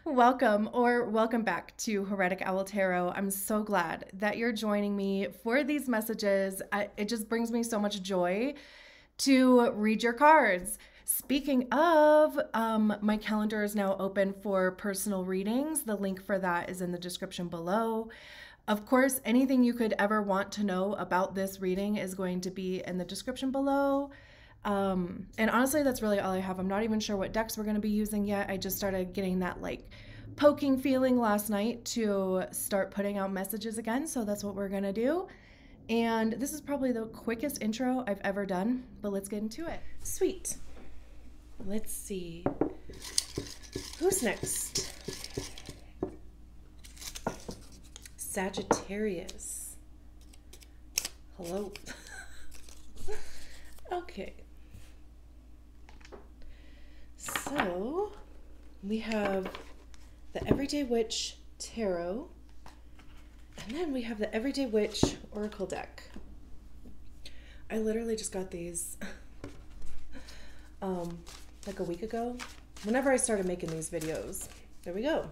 Welcome or welcome back to Heretic Owl Tarot. I'm so glad that you're joining me for these messages. It just brings me so much joy to read your cards. Speaking of, my calendar is now open for personal readings. The link for that is in the description below. Of course, anything you could ever want to know about this reading is going to be in the description below. And honestly, that's really all I have. I'm not even sure what decks we're going to be using yet. I just started getting that like poking feeling last night to start putting out messages again. So that's what we're going to do. And this is probably the quickest intro I've ever done, but let's get into it. Sweet. Let's see. Who's next? Sagittarius. Hello. Okay. So we have the Everyday Witch Tarot, and then we have the Everyday Witch Oracle deck. I literally just got these like a week ago, whenever I started making these videos. There we go.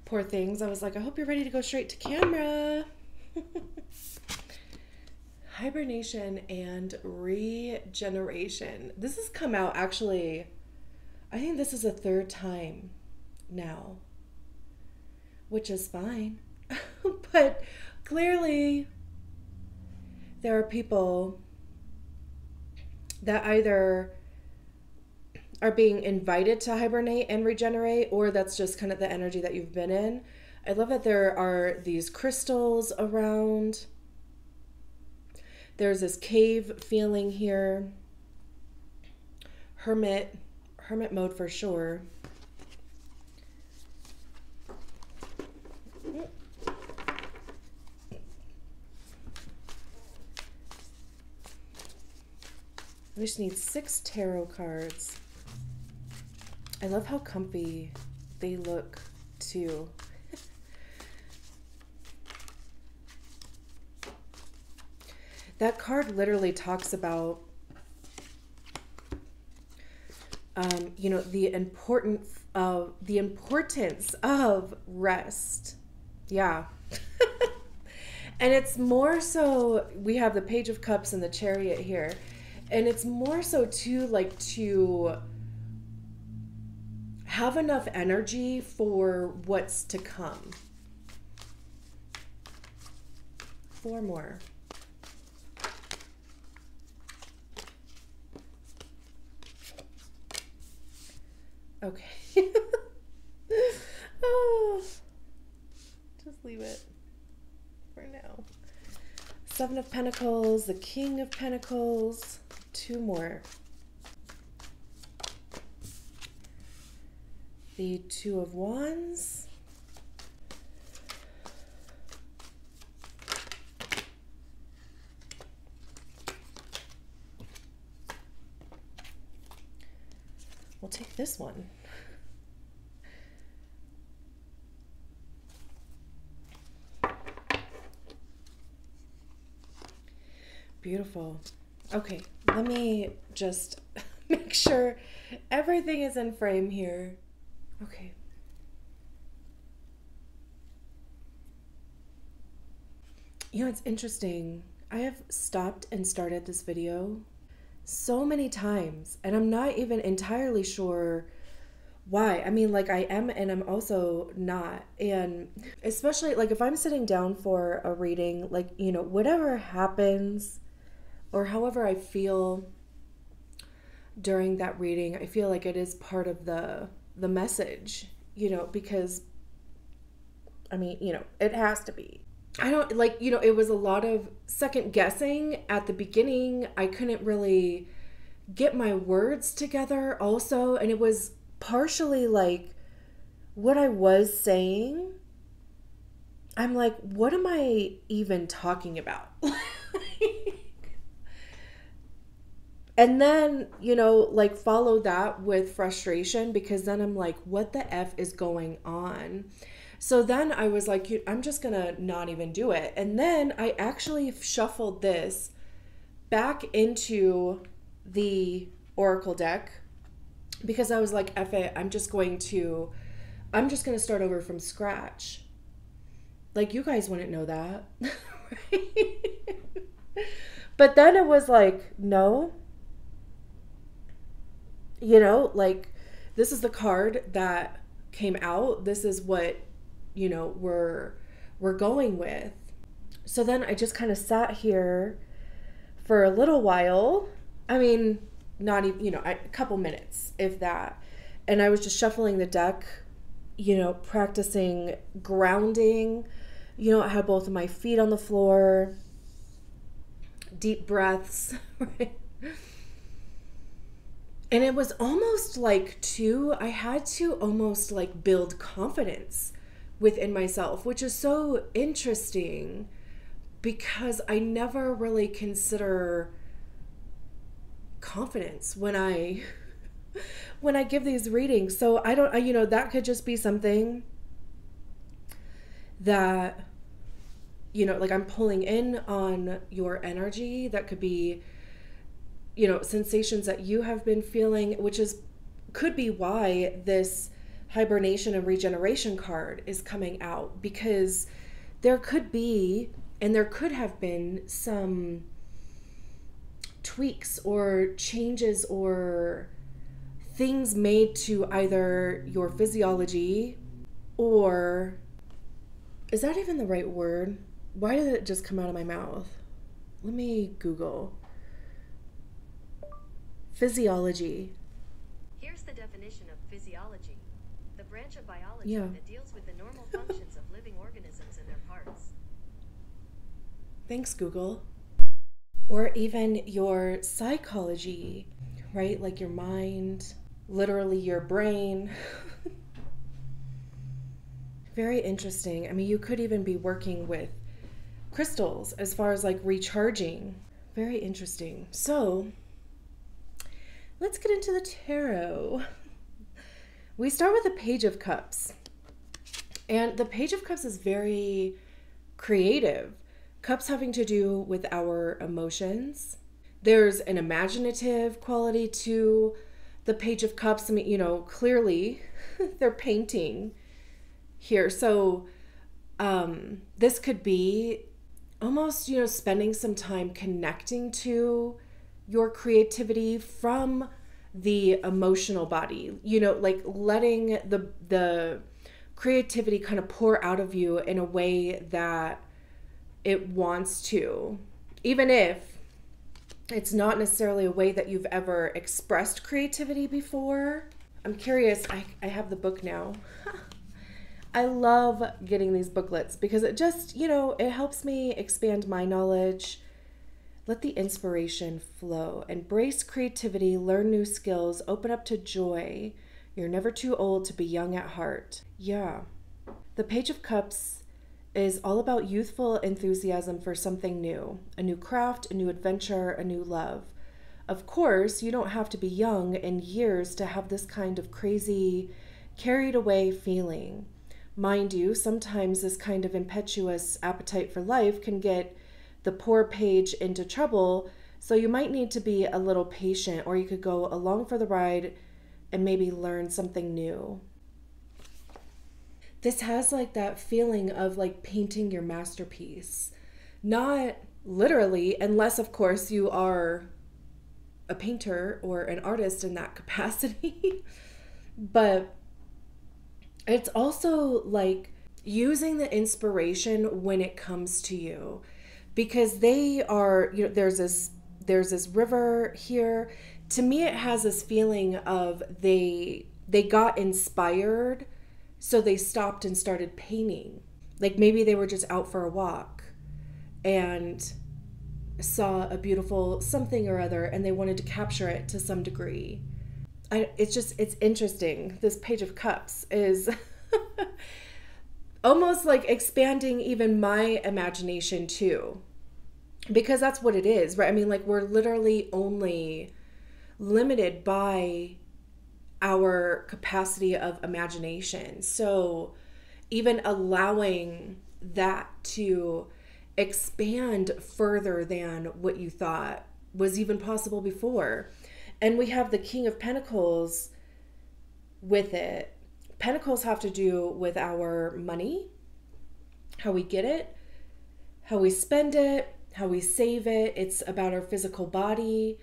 Poor things. I was like, I hope you're ready to go straight to camera. Hibernation and Regeneration. This has come out actually, I think this is the third time now, which is fine. But clearly there are people that either are being invited to hibernate and regenerate, or that's just kind of the energy that you've been in. I love that there are these crystals around. There's this cave feeling here. Hermit mode for sure. We just need 6 tarot cards. I love how comfy they look too. That card literally talks about, you know, the importance of rest. Yeah. And it's more so, we have the Page of Cups and the Chariot here. And it's more so too, like, to have enough energy for what's to come. 4 more. Okay. Oh, just leave it for now. 7 of Pentacles, the King of Pentacles, 2 more. The 2 of Wands. We'll take this one. Beautiful. Okay, let me just make sure everything is in frame here. Okay. You know, it's interesting. I have stopped and started this video so many times, and I'm not even entirely sure why. I mean, like, I am and I'm also not. And especially, like, if I'm sitting down for a reading, like, you know, whatever happens or however I feel during that reading, I feel like it is part of the message, you know, because, I mean, you know, it has to be. I don't, like, you know, it was a lot of second guessing at the beginning. I couldn't really get my words together also. And it was partially like what I was saying. I'm like, what am I even talking about? And then, you know, like, follow that with frustration, because then I'm like, what the F is going on? So then I was like, I'm just gonna not even do it. And then I actually shuffled this back into the Oracle deck because I was like, F it, I'm just going to start over from scratch. Like, you guys wouldn't know that. Right? But then it was like, no, like, this is the card that came out. This is what, we're going with. So then I just kind of sat here for a little while. I mean, not even, a couple minutes, if that. And I was just shuffling the deck, practicing grounding. I had both of my feet on the floor, deep breaths, right? And it was almost like, I had to almost like build confidence within myself, which is so interesting because I never really consider confidence when I give these readings. So I don't, that could just be something that, like I'm pulling in on your energy. That could be, sensations that you have been feeling, which could be why this Hibernation and Regeneration card is coming out, because there could be, and there could have been, some tweaks or changes or things made to either your physiology, or, is that even the right word? Why did it just come out of my mouth? Let me Google. Physiology. Here's the definition of physiology. The branch of biology that deals with the normal functions of living organisms and their parts. Thanks, Google. Or even your psychology, right? Like your mind, literally your brain. Very interesting. I mean, you could even be working with crystals as far as like recharging. Very interesting. So let's get into the tarot. We start with the Page of Cups. And the Page of Cups is very creative. Cups having to do with our emotions. There's an imaginative quality to the Page of Cups. I mean, clearly they're painting here. So this could be almost, spending some time connecting to your creativity from the emotional body, like letting the creativity kind of pour out of you in a way that it wants to, even if it's not necessarily a way that you've ever expressed creativity before. I'm curious. I have the book now. I love getting these booklets because it just, it helps me expand my knowledge. Let the inspiration flow. Embrace creativity, learn new skills, open up to joy. You're never too old to be young at heart. Yeah. The Page of Cups is all about youthful enthusiasm for something new. A new craft, a new adventure, a new love. Of course, you don't have to be young in years to have this kind of crazy, carried away feeling. Mind you, sometimes this kind of impetuous appetite for life can get the poor page into trouble, so you might need to be a little patient, or you could go along for the ride and maybe learn something new. This has like that feeling of like painting your masterpiece. Not literally, unless of course you are a painter or an artist in that capacity. But it's also like using the inspiration when it comes to you, because they are, there's this river here. To me, it has this feeling of they got inspired, so they stopped and started painting. Like maybe they were just out for a walk and saw a beautiful something or other and they wanted to capture it to some degree. It's interesting. This Page of Cups is almost like expanding even my imagination too, because that's what it is, right? I mean, like we're literally only limited by our capacity of imagination. So even allowing that to expand further than what you thought was even possible before. And we have the King of Pentacles with it. Pentacles have to do with our money, how we get it, how we spend it, how we save it. It's about our physical body.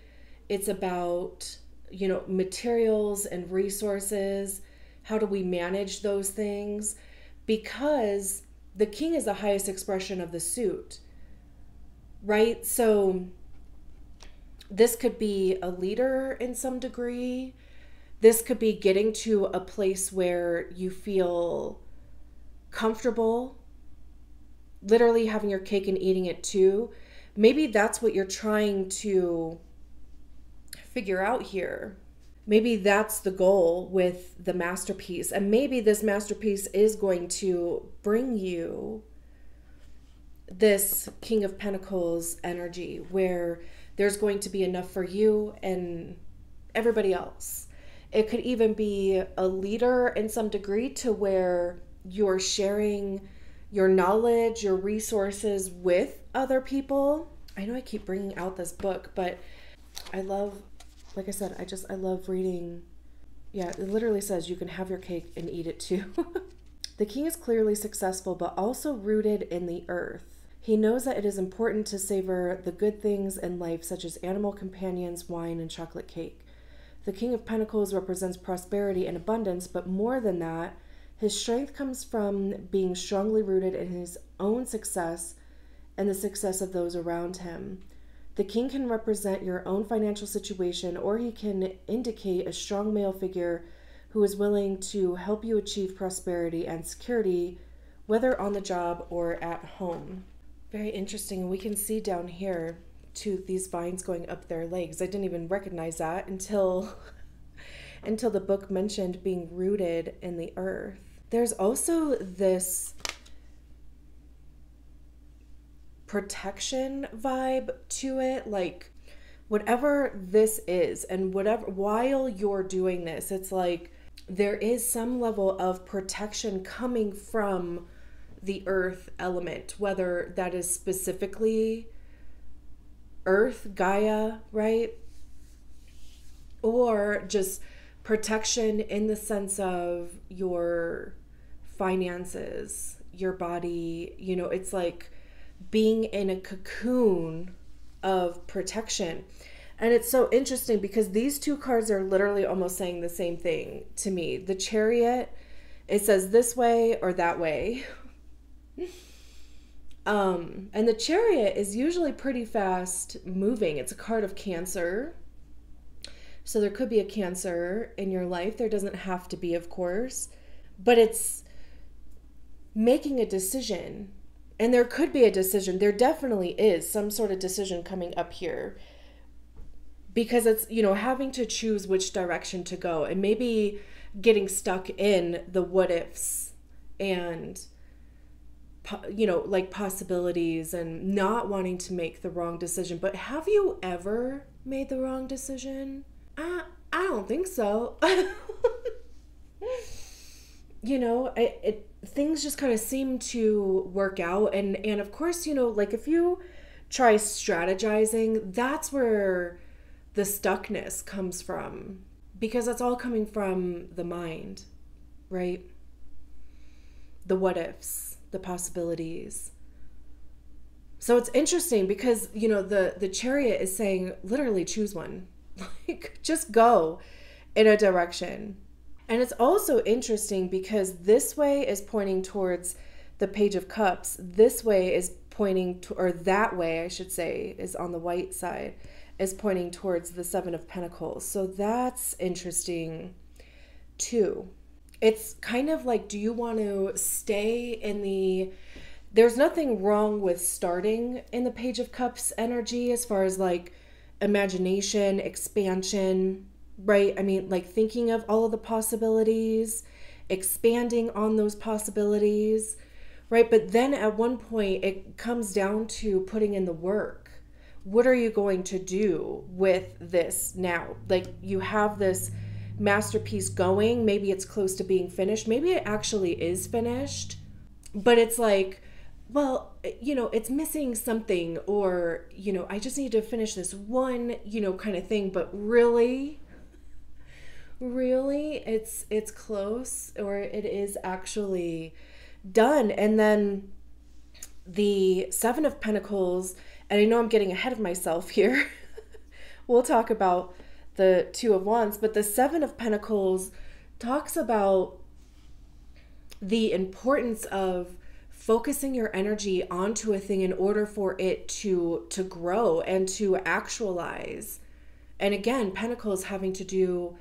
It's about, materials and resources. How do we manage those things? Because the king is the highest expression of the suit, right? So this could be a leader in some degree. This could be getting to a place where you feel comfortable, literally having your cake and eating it too. Maybe that's what you're trying to figure out here. Maybe that's the goal with the masterpiece. And maybe this masterpiece is going to bring you this King of Pentacles energy where there's going to be enough for you and everybody else. It could even be a leader in some degree to where you're sharing your knowledge, your resources with other people. I know I keep bringing out this book, but I love, like I said, I love reading. Yeah, it literally says you can have your cake and eat it too. The king is clearly successful, but also rooted in the earth. He knows that it is important to savor the good things in life, such as animal companions, wine, and chocolate cake. The King of Pentacles represents prosperity and abundance, but more than that, his strength comes from being strongly rooted in his own success and the success of those around him. The king can represent your own financial situation, or he can indicate a strong male figure who is willing to help you achieve prosperity and security, whether on the job or at home. Very interesting. We can see down here to these vines going up their legs. I didn't even recognize that until the book mentioned being rooted in the earth. There's also this protection vibe to it, like whatever this is and whatever, while you're doing this, it's like there is some level of protection coming from the earth element, whether that is specifically Earth, Gaia, right? Or just protection in the sense of your finances, your body, it's like being in a cocoon of protection. And it's so interesting because these two cards are literally almost saying the same thing to me. The Chariot, it says this way or that way. And the Chariot is usually pretty fast moving. It's a card of Cancer. So there could be a Cancer in your life. There doesn't have to be, of course, but it's making a decision. And there could be a decision. There definitely is some sort of decision coming up here because it's, having to choose which direction to go and maybe getting stuck in the what ifs and like possibilities and not wanting to make the wrong decision. But have you ever made the wrong decision? I don't think so. Things just kind of seem to work out. And of course, like if you try strategizing, that's where the stuckness comes from, because that's all coming from the mind, right? The what ifs, the possibilities. So it's interesting because, the Chariot is saying literally choose one. Like just go in a direction. And it's also interesting because this way is pointing towards the Page of Cups. This way is pointing to, or that way I should say, is on the white side, is pointing towards the Seven of Pentacles. So that's interesting too. It's kind of like, do you want to stay in there's nothing wrong with starting in the Page of Cups energy as far as like imagination, expansion, right? I mean, like thinking of all of the possibilities, expanding on those possibilities, right? But then at one point it comes down to putting in the work. What are you going to do with this now? Like you have this masterpiece going, maybe it's close to being finished, maybe it actually is finished, but it's like, well, it's missing something, or, I just need to finish this one, kind of thing. But really, Really, it's close, or it is actually done. And then the Seven of Pentacles, and I know I'm getting ahead of myself here. We'll talk about the Two of Wands, but the Seven of Pentacles talks about the importance of focusing your energy onto a thing in order for it to grow and to actualize. And again, Pentacles having to do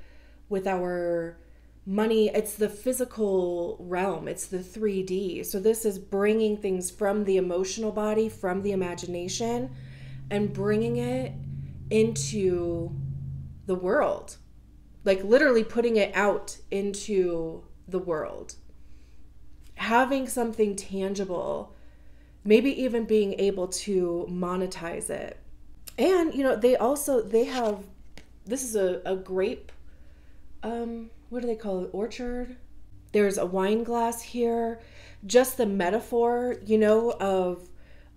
with our money. It's the physical realm, it's the 3D. So this is bringing things from the emotional body, from the imagination, and bringing it into the world, like literally putting it out into the world, having something tangible, maybe even being able to monetize it. And they have, this is a grape, what do they call it, orchard. There's a wine glass here. Just the metaphor,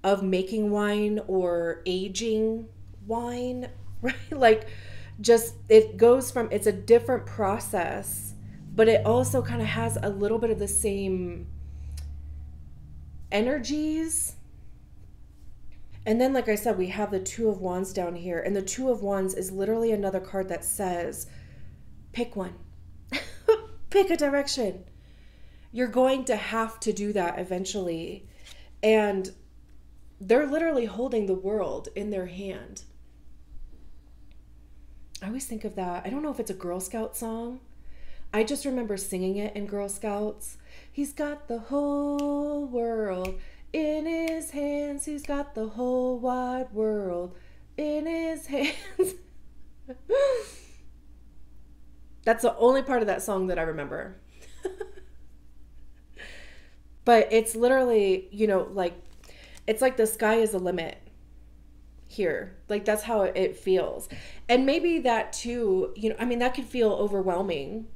of making wine or aging wine, right? Like, just, it goes from, it's a different process, but it also kind of has a little bit of the same energies. And then, like I said, we have the Two of Wands down here, and the Two of Wands is literally another card that says, pick one. Pick a direction. You're going to have to do that eventually. And they're literally holding the world in their hand. I always think of that. I don't know if it's a Girl Scout song. I just remember singing it in Girl Scouts. He's got the whole world in his hands. He's got the whole wide world in his hands. That's the only part of that song that I remember. But it's literally, it's like the sky is the limit here. Like, that's how it feels. And maybe that too, that could feel overwhelming.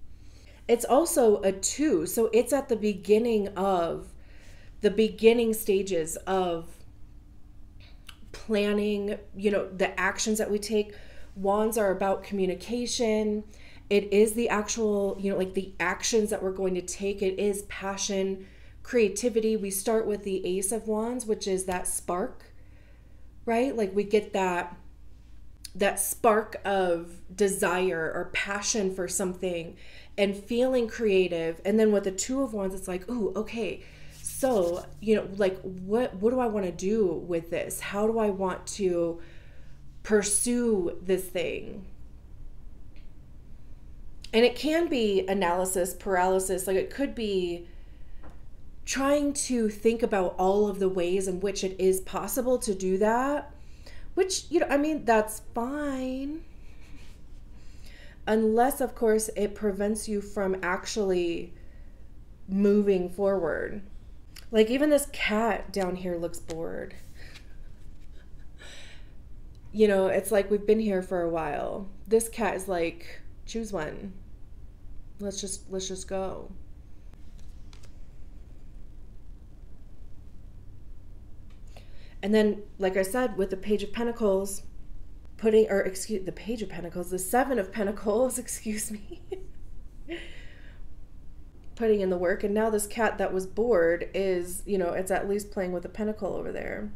It's also a 2. So it's at the beginning stages of planning, the actions that we take. Wands are about communication. It is the actual, the actions that we're going to take. It is passion, creativity. We start with the Ace of Wands, which is that spark, right? Like, we get that spark of desire or passion for something and feeling creative. And then with the Two of Wands, it's like, ooh, okay. So, what do I want to do with this? How do I want to pursue this thing? And it can be analysis paralysis. Like, it could be trying to think about all of the ways in which it is possible to do that, which, that's fine. Unless, of course, it prevents you from actually moving forward. Like, even this cat down here looks bored. It's like we've been here for a while. This cat is like, choose one. Let's just go. And then, like I said, with the Page of Pentacles, the Page of Pentacles, the Seven of Pentacles, excuse me, putting in the work. And now this cat that was bored is, it's at least playing with a pentacle over there.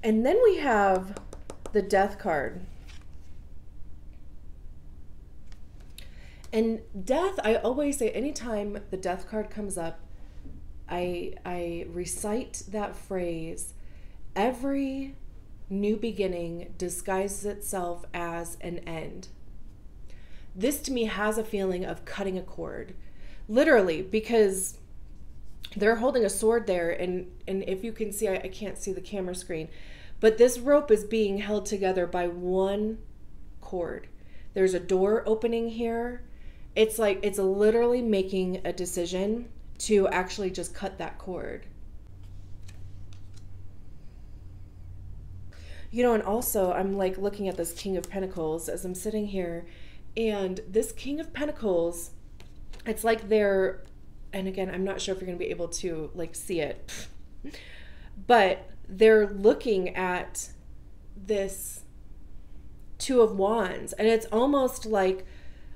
And then we have the Death card. And death, I always say, anytime the Death card comes up, I recite that phrase. Every new beginning disguises itself as an end. This to me has a feeling of cutting a cord, literally, because they're holding a sword there, and if you can see, I can't see the camera screen, but this rope is being held together by one cord. There's a door opening here. It's like, it's literally making a decision to actually just cut that cord. And also I'm like looking at this King of Pentacles as I'm sitting here, and this King of Pentacles, it's like and again, I'm not sure if you're going to be able to see it, but they're looking at this Two of Wands. And it's almost like,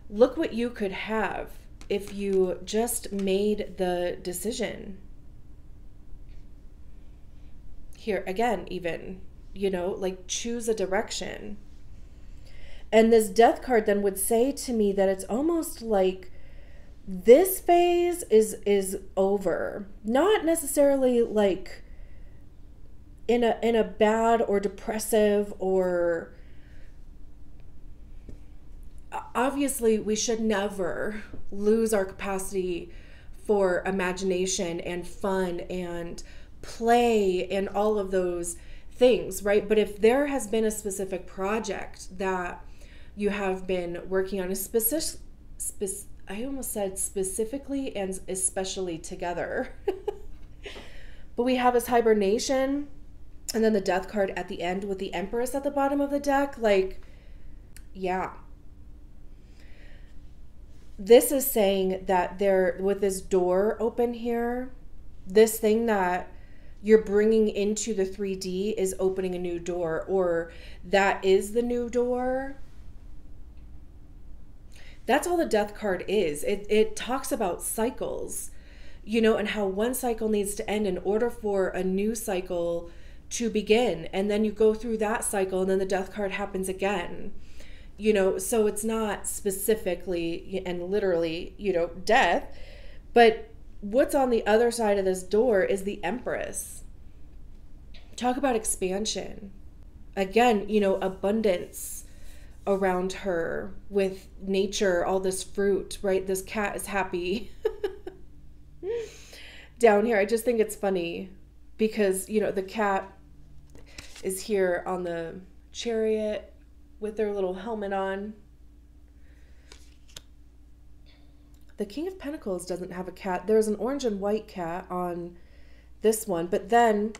look what you could have if you just made the decision. Here, again, even, like choose a direction. And this Death card then would say to me that it's almost like this phase is over. Not necessarily like in a bad or depressive or... Obviously, we should never lose our capacity for imagination and fun and play and all of those things, right? But if there has been a specific project that you have been working on, I almost said specifically and especially together. But we have this hibernation and then the Death card at the end with the Empress at the bottom of the deck. Like, yeah. This is saying that there, with this door open here, this thing that you're bringing into the 3D is opening a new door, or that is the new door. That's all the Death card is. It talks about cycles, and how one cycle needs to end in order for a new cycle to begin. And then you go through that cycle and then the Death card happens again. So it's not specifically and literally, death, but what's on the other side of this door is the Empress. Talk about expansion. Again, abundance around her with nature, all this fruit, right? This cat is happy. Down here, I just think it's funny because, the cat is here on the chariot with their little helmet on. The King of Pentacles doesn't have a cat. There's an orange and white cat on this one, but then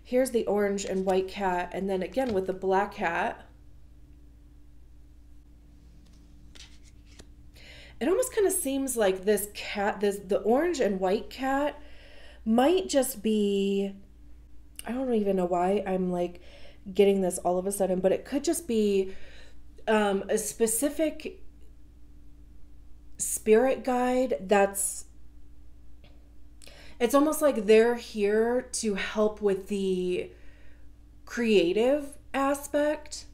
here's the orange and white cat, and then again with the black cat. It almost kind of seems like this cat, the orange and white cat might just be, I don't even know why I'm like getting this all of a sudden, but it could just be a specific spirit guide it's almost like they're here to help with the creative aspect,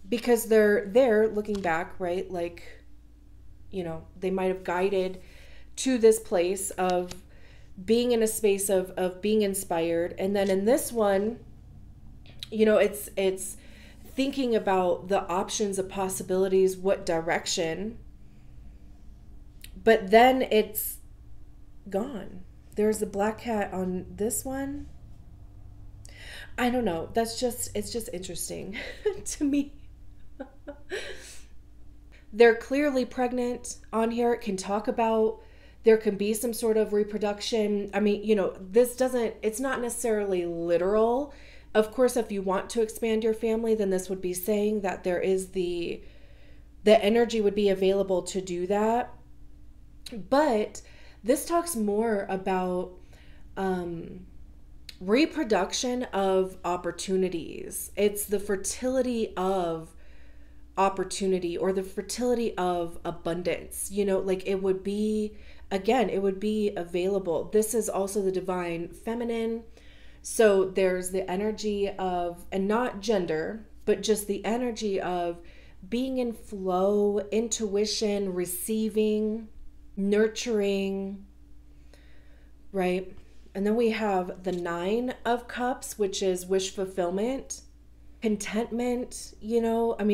because they're there looking back, right? Like, they might have guided to this place of being in a space of being inspired. And then in this one, it's thinking about the options of possibilities, what direction, but then it's gone. There's a black cat on this one. I don't know. It's just interesting to me. They're clearly pregnant on here. It can talk about, there can be some sort of reproduction. I mean, it's not necessarily literal. Of course, if you want to expand your family, then this would be saying that there is the energy would be available to do that. But this talks more about reproduction of opportunities. It's the fertility of opportunity, or the fertility of abundance. Like it would be, again, it would be available. This is also the divine feminine. So there's the energy of, and not gender, but just the energy of being in flow, intuition, receiving, nurturing, right? And then we have the 9 of Cups, which is wish fulfillment, contentment,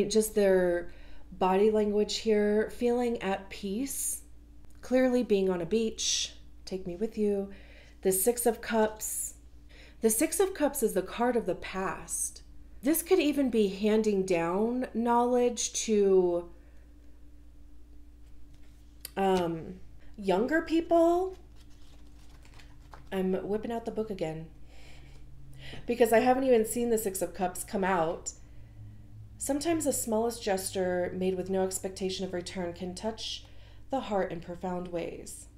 just their body language here, feeling at peace, clearly being on a beach, take me with you. The 6 of Cups. The 6 of Cups is the card of the past. This could even be handing down knowledge to younger people. I'm whipping out the book again because I haven't even seen the 6 of Cups come out. Sometimes the smallest gesture made with no expectation of return can touch the heart in profound ways.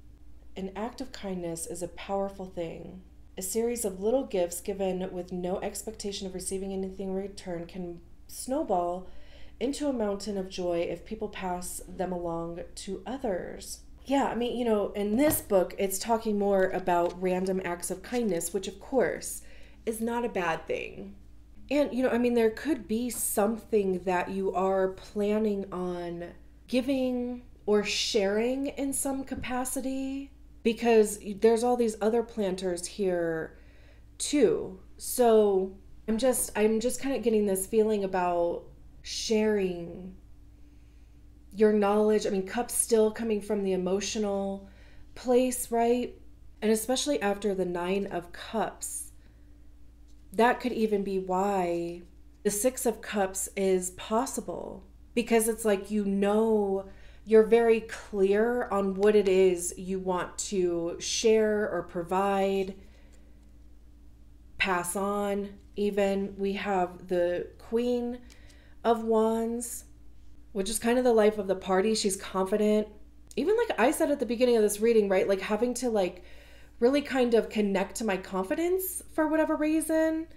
An act of kindness is a powerful thing. A series of little gifts given with no expectation of receiving anything in return can snowball into a mountain of joy if people pass them along to others. Yeah, I mean, in this book, it's talking more about random acts of kindness, which of course is not a bad thing. And, I mean, there could be something that you are planning on giving or sharing in some capacity, because there's all these other planters here too. So I'm just kind of getting this feeling about sharing your knowledge. I mean, cups still coming from the emotional place, right? And especially after the 9 of Cups, that could even be why the 6 of Cups is possible, because it's like, you're very clear on what it is you want to share or provide, pass on. Even we have the Queen of Wands, which is kind of the life of the party. She's confident. Even like I said at the beginning of this reading, right? Like having to like really kind of connect to my confidence for whatever reason.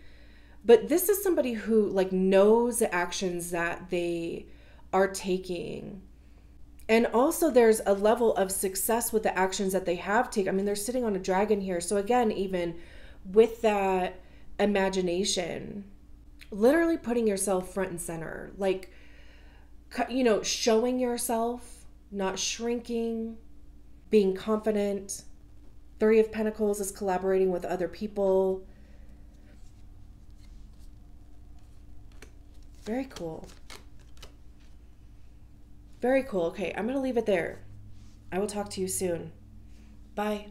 But this is somebody who like knows the actions that they are taking. And also there's a level of success with the actions that they have taken. I mean, they're sitting on a dragon here. So again, even with that imagination, literally putting yourself front and center, like, showing yourself, not shrinking, being confident. 3 of Pentacles is collaborating with other people. Very cool. Very cool. Okay, I'm going to leave it there. I will talk to you soon. Bye.